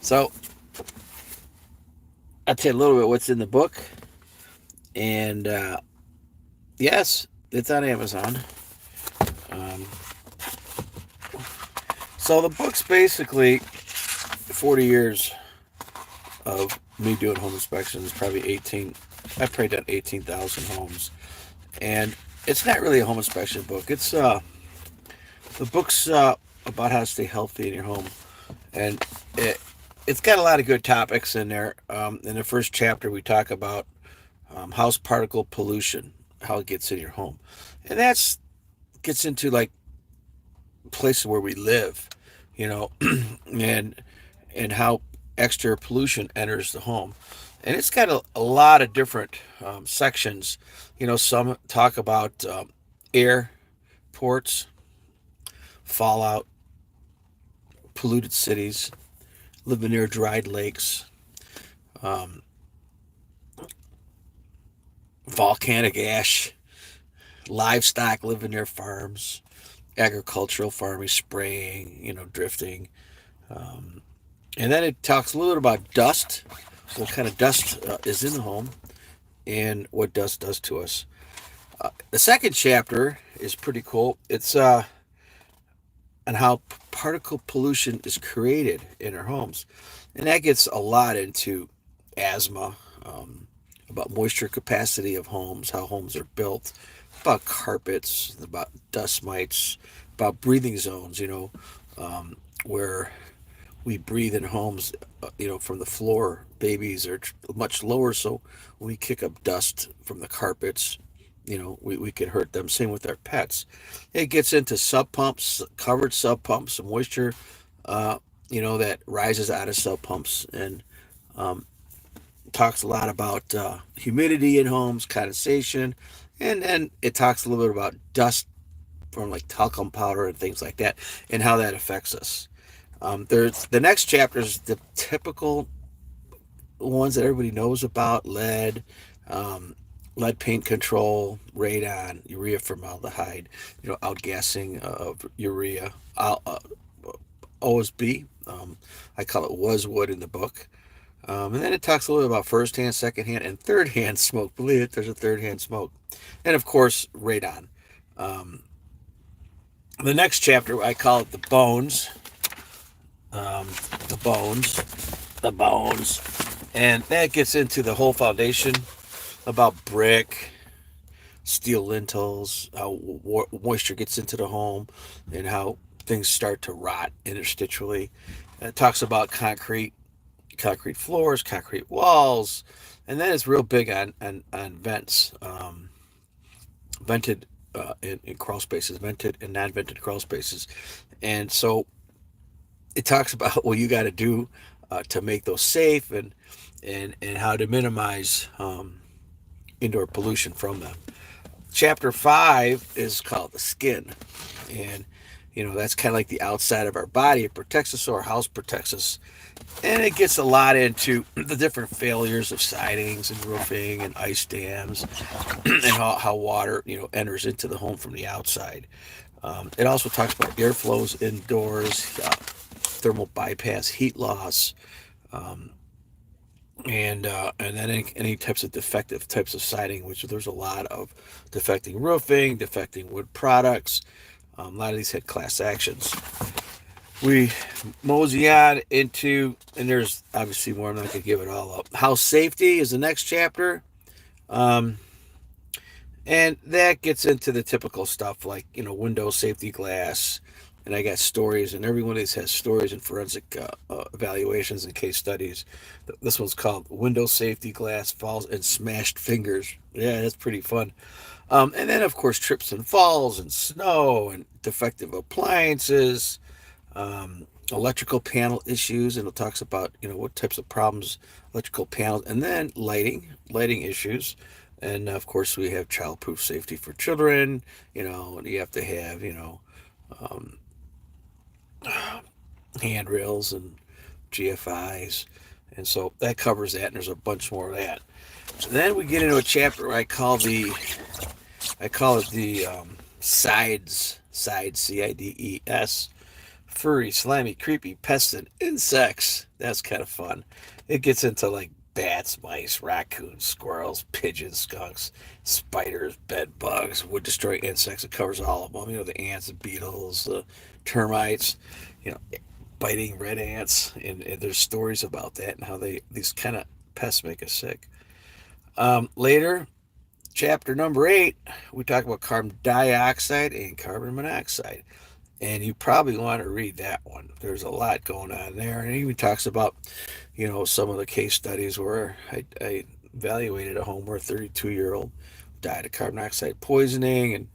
So I'll tell you a little bit what's in the book. And yes, it's on Amazon. Um, so the book's basically 40 years of me doing home inspections, probably 18. I've probably done 18,000 homes. And it's not really a home inspection book. The book's about how to stay healthy in your home. And it, it's got a lot of good topics in there. In the first chapter, we talk about house particle pollution, how it gets in your home. And that's gets into like places where we live, you know, and how extra pollution enters the home. And it's got a lot of different sections. Some talk about air ports, fallout, polluted cities, living near dried lakes, um, volcanic ash, livestock living near farms, agricultural farming, spraying, drifting. Um, and then it talks a little bit about dust, what kind of dust is in the home, and what dust does to us. The second chapter is pretty cool. It's on how particle pollution is created in our homes. And that gets a lot into asthma, about moisture capacity of homes, how homes are built, about carpets, about dust mites, about breathing zones, where we breathe in homes, from the floor. Babies are much lower, so when we kick up dust from the carpets, we could hurt them. Same with our pets. It gets into sub pumps, covered sub pumps, moisture, that rises out of sub pumps, and um, talks a lot about humidity in homes, condensation, and then it talks a little bit about dust from like talcum powder and things like that, and how that affects us. There's the next chapter is the typical ones that everybody knows about: lead, um, lead paint control, radon, urea formaldehyde, outgassing of urea, OSB. I call it was wood in the book. And then it talks a little bit about first hand, second hand, and third hand smoke. Believe it, there's a third hand smoke. And of course, radon. Um, the next chapter, I call it the bones. Um, the bones. The bones. And that gets into the whole foundation about brick, steel lintels, how moisture gets into the home, and how things start to rot interstitially. And it talks about concrete floors, concrete walls, and then it's real big on vents, vented in crawl spaces, vented and non-vented crawl spaces, and so it talks about what you got to do to make those safe, and how to minimize indoor pollution from them. Chapter 5 is called the skin, and that's kind of like the outside of our body. It protects us, so our house protects us. And it gets a lot into the different failures of sidings and roofing and ice dams, and how water enters into the home from the outside. It also talks about airflows indoors, thermal bypass, heat loss, um, and then any types of defective types of siding, which there's a lot of defecting roofing, defecting wood products. A lot of these had class actions. We mosey on into, and there's obviously more. I'm not going to give it all up. House safety is the next chapter, um, and that gets into the typical stuff like window safety glass. And I got stories, and every one of these has stories and forensic evaluations and case studies. This one's called "Window Safety Glass Falls and Smashed Fingers." Yeah, that's pretty fun. And then, of course, trips and falls and snow and defective appliances, electrical panel issues, and it talks about what types of problems electrical panels, and then lighting issues, and of course we have childproof safety for children. And you have to have um, handrails and GFIs, and so that covers that. And there's a bunch more of that. So then we get into a chapter I call it the sides, CIDES, furry, slimy, creepy pests and insects. That's kind of fun. It gets into like bats, mice, raccoons, squirrels, pigeons, skunks, spiders, bed bugs, would destroy insects. It covers all of them. The ants, the beetles, the termites, you know, biting red ants. And there's stories about that and how these kind of pests make us sick. Later, chapter number 8, we talk about carbon dioxide and carbon monoxide. And you probably want to read that one. There's a lot going on there. And it even talks about, some of the case studies where I evaluated a home where a 32-year-old died of carbon dioxide poisoning. And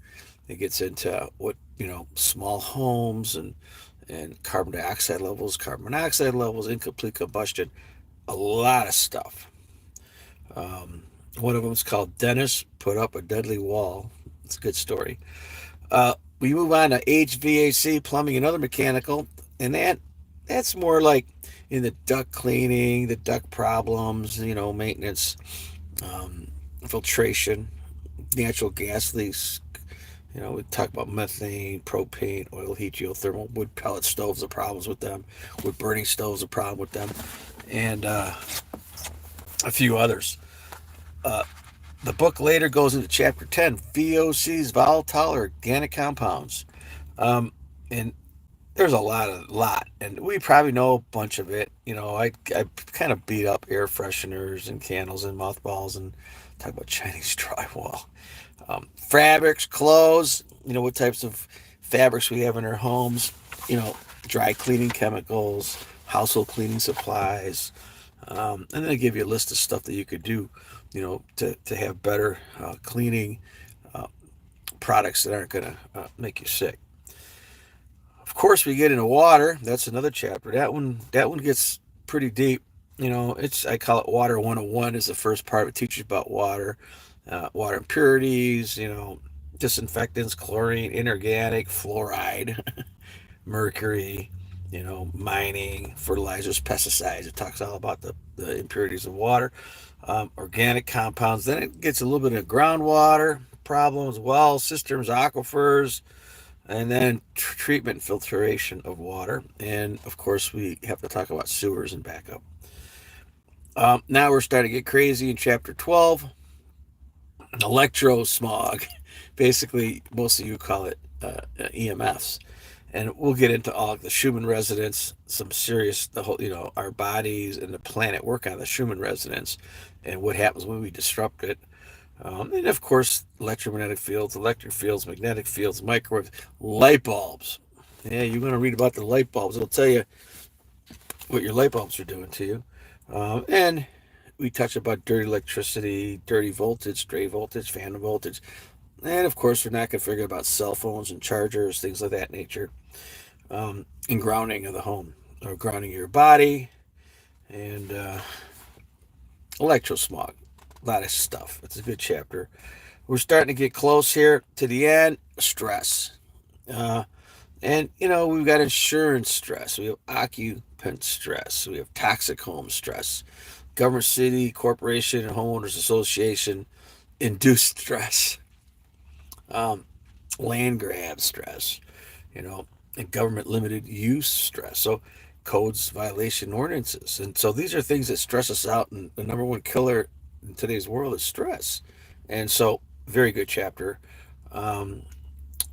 it gets into what, small homes and carbon dioxide levels, carbon monoxide levels, incomplete combustion, a lot of stuff. One of them is called Dennis Put Up a Deadly Wall. It's a good story. We move on to HVAC, plumbing, and other mechanical, and that's more like in the duct cleaning, the duct problems, maintenance, um, filtration, natural gas leaks. We talk about methane, propane, oil heat, geothermal, wood pellet stoves, the problems with them, wood burning stoves, the problem with them, and a few others. Uh, the book later goes into chapter 10, VOCs, volatile organic compounds. And there's a lot, and we probably know a bunch of it. I kind of beat up air fresheners and candles and mothballs and talk about Chinese drywall. Fabrics, clothes, what types of fabrics we have in our homes, dry cleaning chemicals, household cleaning supplies. And then I give you a list of stuff that you could do, to have better cleaning uh, products that aren't going to make you sick. Of course, we get into water. That's another chapter. That one gets pretty deep. It's I call it Water 101 is the first part. It teaches about water, water impurities, disinfectants, chlorine, inorganic, fluoride, mercury, mining, fertilizers, pesticides. It talks all about the impurities of water, organic compounds. Then it gets a little bit of groundwater problems, wells, cisterns, aquifers, and then treatment and filtration of water. And of course, we have to talk about sewers and backup. Now we're starting to get crazy in chapter 12, electro smog. Basically, most of you call it EMFs. And we'll get into all the Schumann resonance, some serious, the whole, our bodies and the planet work on the Schumann resonance and what happens when we disrupt it. And of course, electromagnetic fields, electric fields, magnetic fields, microwaves, light bulbs. Yeah, you're going to read about the light bulbs. It'll tell you what your light bulbs are doing to you. And we touch about dirty electricity, dirty voltage, stray voltage, phantom voltage. And of course, we're not going to forget about cell phones and chargers, things of that nature. And grounding of the home, or grounding your body, and electrosmog. A lot of stuff. It's a good chapter. We're starting to get close here to the end. Stress. And, we've got insurance stress. We have occupant stress. We have toxic home stress. Government, city, corporation, and homeowners association induced stress. Um, Land grab stress, you know, and government limited use stress. So codes, violation, ordinances. And so these are things that stress us out. And the number one killer in today's world is stress. And so, very good chapter. Um,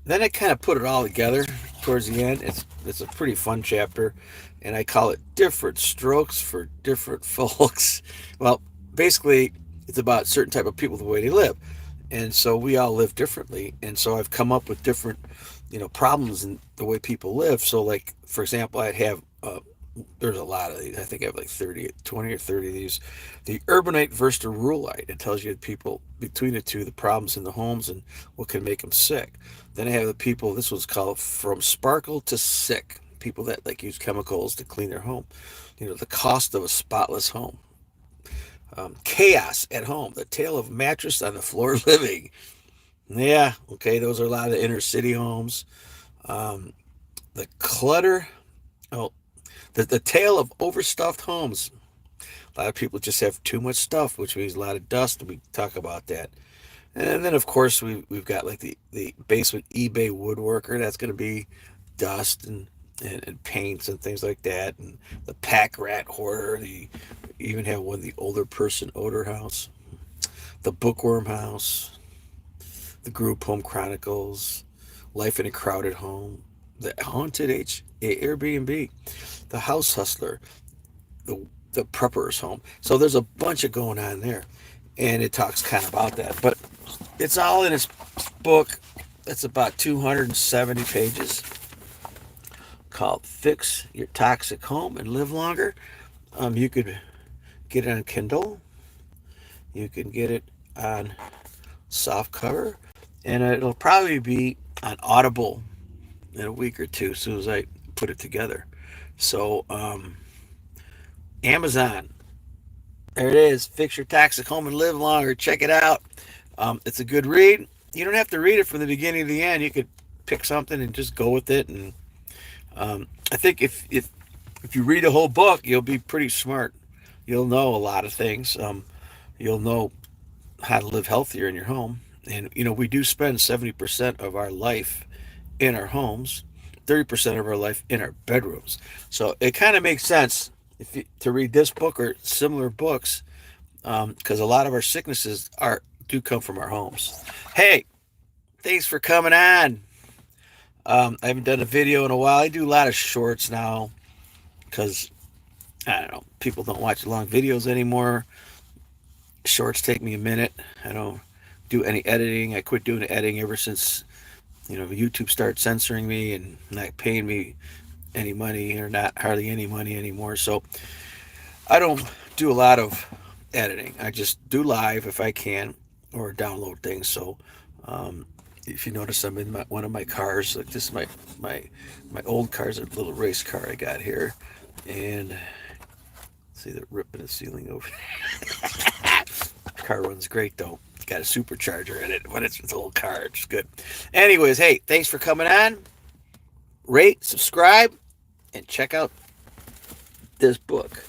then I kind of put it all together towards the end. It's a pretty fun chapter, and I call it different strokes for different folks. Well, basically, it's about certain type of people, the way they live, and so we all live differently. And so I've come up with different, problems in the way people live. So, like for example, I'd have there's a lot of these. I think I have like 30, 20 or 30 of these. The urbanite versus the ruralite. It tells you the people between the two, the problems in the homes and what can make them sick. Then I have the people, this was called from sparkle to sick. People that like use chemicals to clean their home. The cost of a spotless home. Chaos at home. The tale of mattress on the floor living. Yeah, okay, those are a lot of the inner city homes. Um, the clutter. Oh, the tale of overstuffed homes. A lot of people just have too much stuff, which means a lot of dust, and we talk about that. And then, of course, we've got like the basement eBay woodworker. That's going to be dust and and paints and things like that, and the pack rat hoarder. The even have one, the older person odor house, the bookworm house, the group home chronicles, life in a crowded home, the haunted Airbnb, the house hustler, the prepper's home. So there's a bunch of going on there, and it talks kind of about that. But it's all in his book. That's about 270 pages, called "Fix Your Toxic Home and Live Longer." You could get it on Kindle. You can get it on soft cover, and it'll probably be on Audible in a week or two as soon as I put it together. So Amazon, there it is. Fix Your Toxic Home and Live Longer. Check it out. It's a good read. You don't have to read it from the beginning to the end. You could pick something and just go with it. And I think if you read the whole book, you'll be pretty smart. You'll know a lot of things. You'll know how to live healthier in your home. And we do spend 70% of our life in our homes, 30% of our life in our bedrooms. So it kind of makes sense to read this book or similar books, because a lot of our sicknesses do come from our homes. Hey, thanks for coming on. I haven't done a video in a while. I do a lot of shorts now because I don't know, people don't watch long videos anymore. Shorts take me a minute. I don't do any editing. I quit doing editing ever since YouTube started censoring me and not paying me any money, or not hardly any money anymore. So I don't do a lot of editing. I just do live if I can, or download things. So if you notice, I'm in one of my cars. Like, this is my old car's a little race car I got here, and see the rip in the ceiling over. Car runs great though. It's got a supercharger in it, but it's a little car. It's good. Anyways, hey, thanks for coming on. Rate, subscribe, and check out this book.